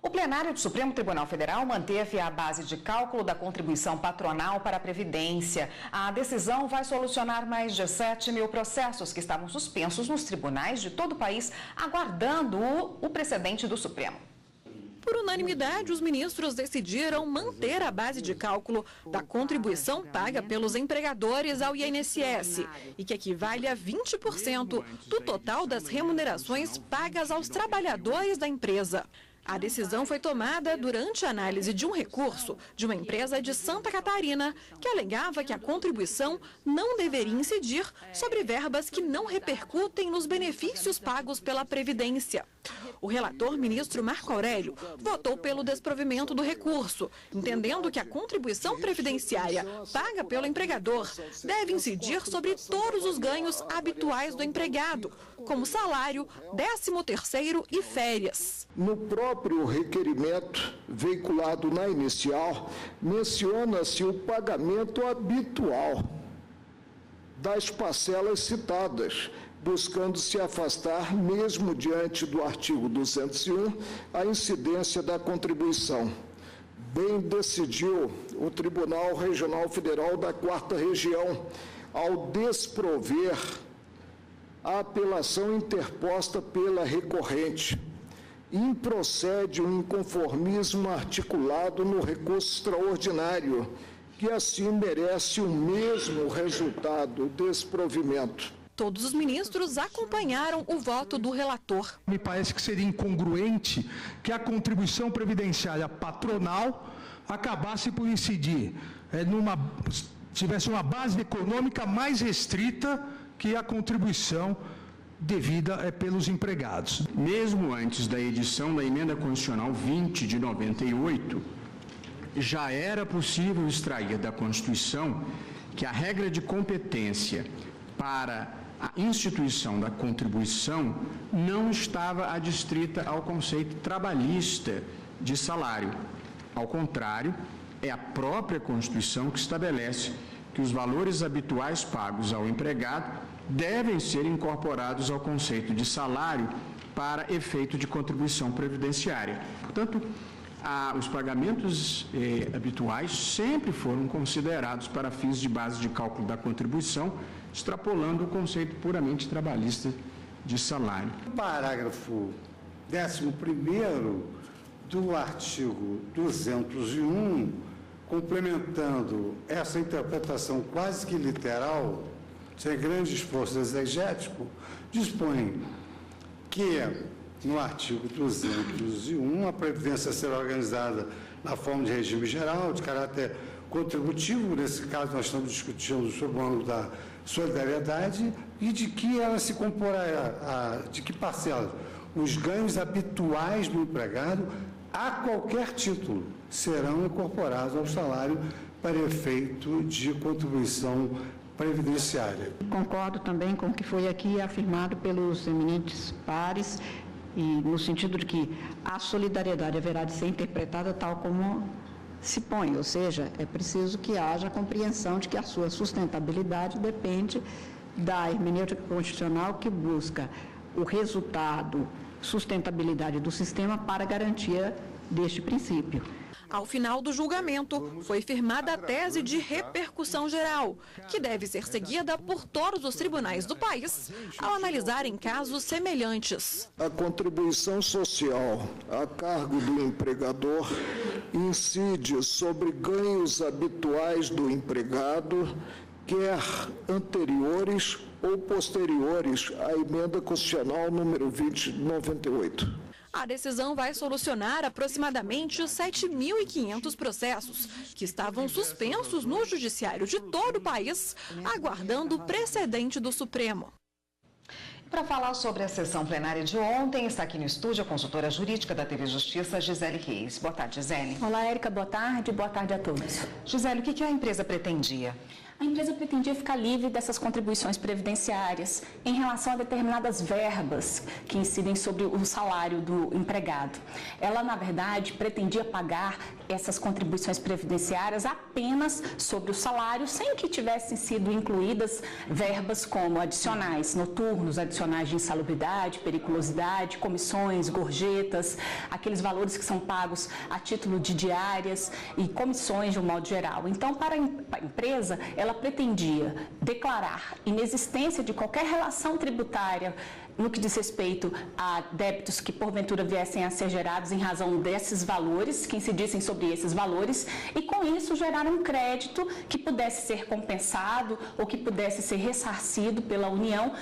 O plenário do Supremo Tribunal Federal manteve a base de cálculo da contribuição patronal para a Previdência. A decisão vai solucionar mais de 7 mil processos que estavam suspensos nos tribunais de todo o país, aguardando o precedente do Supremo. Por unanimidade, os ministros decidiram manter a base de cálculo da contribuição paga pelos empregadores ao INSS e que equivale a 20% do total das remunerações pagas aos trabalhadores da empresa. A decisão foi tomada durante a análise de um recurso de uma empresa de Santa Catarina que alegava que a contribuição não deveria incidir sobre verbas que não repercutem nos benefícios pagos pela Previdência. O relator, ministro Marco Aurélio, votou pelo desprovimento do recurso, entendendo que a contribuição previdenciária paga pelo empregador deve incidir sobre todos os ganhos habituais do empregado, como salário, 13º e férias. No próprio requerimento veiculado na inicial, menciona-se o pagamento habitual das parcelas citadas, buscando se afastar, mesmo diante do artigo 201, a incidência da contribuição. Bem decidiu o Tribunal Regional Federal da 4ª Região, ao desprover a apelação interposta pela recorrente. Improcede um inconformismo articulado no recurso extraordinário, que assim merece o mesmo resultado, o desprovimento. Todos os ministros acompanharam o voto do relator. Me parece que seria incongruente que a contribuição previdenciária patronal acabasse por incidir, tivesse uma base econômica mais restrita que a contribuição devida pelos empregados. Mesmo antes da edição da Emenda Constitucional 20 de 98, já era possível extrair da Constituição que a regra de competência para a instituição da contribuição não estava adstrita ao conceito trabalhista de salário. Ao contrário, é a própria Constituição que estabelece que os valores habituais pagos ao empregado devem ser incorporados ao conceito de salário para efeito de contribuição previdenciária. Portanto, os pagamentos habituais sempre foram considerados para fins de base de cálculo da contribuição, extrapolando o conceito puramente trabalhista de salário. O parágrafo 11º do artigo 201, complementando essa interpretação quase que literal, sem grande esforço exegético, dispõe que, no artigo 201, a Previdência será organizada na forma de regime geral, de caráter contributivo. Nesse caso, nós estamos discutindo sobre o âmbito da solidariedade e de que ela se comporá, de que parcela os ganhos habituais do empregado, a qualquer título, serão incorporados ao salário para efeito de contribuição previdenciária. Concordo também com o que foi aqui afirmado pelos eminentes pares, e no sentido de que a solidariedade haverá de ser interpretada tal como se põe, ou seja, é preciso que haja a compreensão de que a sua sustentabilidade depende da hermenêutica constitucional que busca o resultado, sustentabilidade do sistema para a garantia deste princípio. Ao final do julgamento, foi firmada a tese de repercussão geral, que deve ser seguida por todos os tribunais do país ao analisarem casos semelhantes. A contribuição social a cargo do empregador incide sobre ganhos habituais do empregado, quer anteriores ou posteriores à Emenda Constitucional número 20 de 98. A decisão vai solucionar aproximadamente 7.500 processos que estavam suspensos no judiciário de todo o país, aguardando o precedente do Supremo. Para falar sobre a sessão plenária de ontem, está aqui no estúdio a consultora jurídica da TV Justiça, Gisele Reis. Boa tarde, Gisele. Olá, Érica. Boa tarde a todos. Gisele, o que a empresa pretendia? A empresa pretendia ficar livre dessas contribuições previdenciárias em relação a determinadas verbas que incidem sobre o salário do empregado. Ela, na verdade, pretendia pagar essas contribuições previdenciárias apenas sobre o salário, sem que tivessem sido incluídas verbas como adicionais noturnos, adicionais de insalubridade, periculosidade, comissões, gorjetas, aqueles valores que são pagos a título de diárias e comissões de um modo geral. Então, para a empresa, ela pretendia declarar inexistência de qualquer relação tributária no que diz respeito a débitos que porventura viessem a ser gerados em razão desses valores, que incidissem sobre esses valores, e com isso gerar um crédito que pudesse ser compensado ou que pudesse ser ressarcido pela União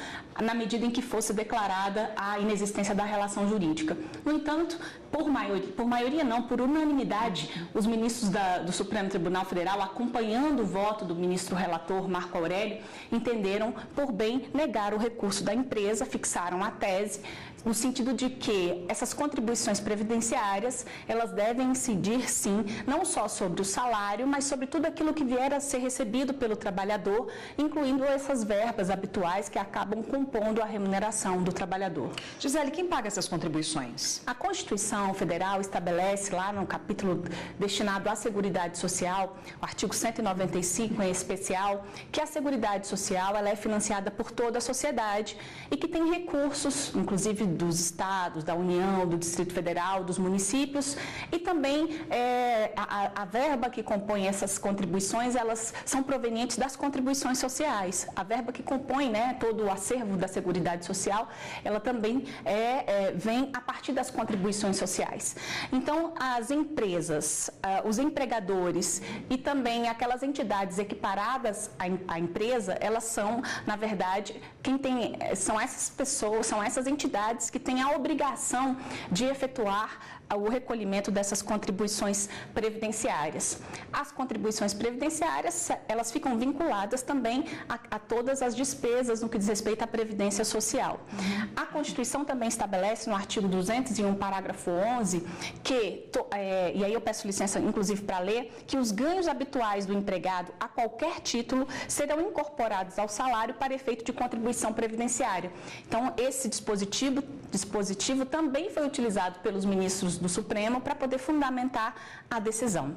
na medida em que fosse declarada a inexistência da relação jurídica. No entanto, por unanimidade, os ministros do Supremo Tribunal Federal, acompanhando o voto do ministro relator Marco Aurélio, entenderam por bem negar o recurso da empresa, fixaram a tese, no sentido de que essas contribuições previdenciárias, elas devem incidir, sim, não só sobre o salário, mas sobre tudo aquilo que vier a ser recebido pelo trabalhador, incluindo essas verbas habituais que acabam compondo a remuneração do trabalhador. Gisele, quem paga essas contribuições? A Constituição Federal estabelece lá no capítulo destinado à Seguridade Social, o artigo 195 em especial, que a Seguridade Social ela é financiada por toda a sociedade e que tem recursos, inclusive dos estados, da União, do Distrito Federal, dos municípios, e também a verba que compõe essas contribuições, elas são provenientes das contribuições sociais. A verba que compõe, todo o acervo da Seguridade Social, ela também vem a partir das contribuições sociais. Então, as empresas, os empregadores e também aquelas entidades equiparadas à empresa, elas são, na verdade, são essas pessoas, são essas entidades que têm a obrigação de efetuar o recolhimento dessas contribuições previdenciárias. As contribuições previdenciárias, elas ficam vinculadas também a todas as despesas no que diz respeito à previdência social. A Constituição também estabelece no artigo 201, parágrafo 11, que, e aí eu peço licença, inclusive, para ler, que os ganhos habituais do empregado, a qualquer título, serão incorporados ao salário para efeito de contribuição previdenciária. Então, esse dispositivo também foi utilizado pelos ministros do Supremo para poder fundamentar a decisão.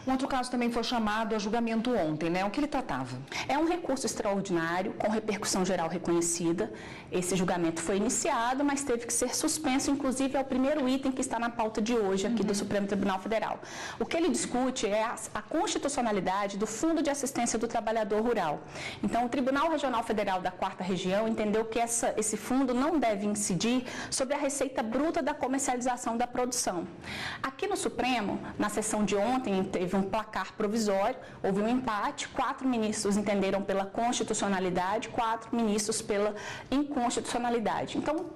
Um outro caso também foi chamado a julgamento ontem, O que ele tratava? É um recurso extraordinário com repercussão geral reconhecida. Esse julgamento foi iniciado, mas teve que ser suspenso, inclusive é o primeiro item que está na pauta de hoje aqui do Supremo Tribunal Federal. O que ele discute é a constitucionalidade do Fundo de Assistência do Trabalhador Rural. Então, o Tribunal Regional Federal da 4ª Região entendeu que esse fundo não deve incidir sobre a receita bruta da comercialização da produção. Aqui no Supremo, na sessão de ontem, teve um placar provisório, houve um empate, 4 ministros entenderam pela constitucionalidade, 4 ministros pela inconstitucionalidade. Então,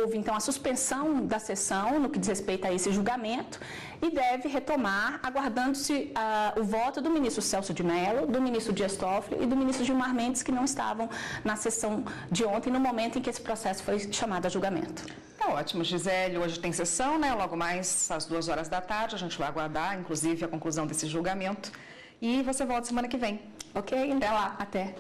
houve a suspensão da sessão no que diz respeito a esse julgamento e deve retomar, aguardando-se o voto do ministro Celso de Mello, do ministro Dias Toffoli e do ministro Gilmar Mendes, que não estavam na sessão de ontem, no momento em que esse processo foi chamado a julgamento. Tá ótimo, Gisele. Hoje tem sessão, Logo mais às 2h da tarde. A gente vai aguardar, inclusive, a conclusão desse julgamento. E você volta semana que vem. Ok? Até lá. Até.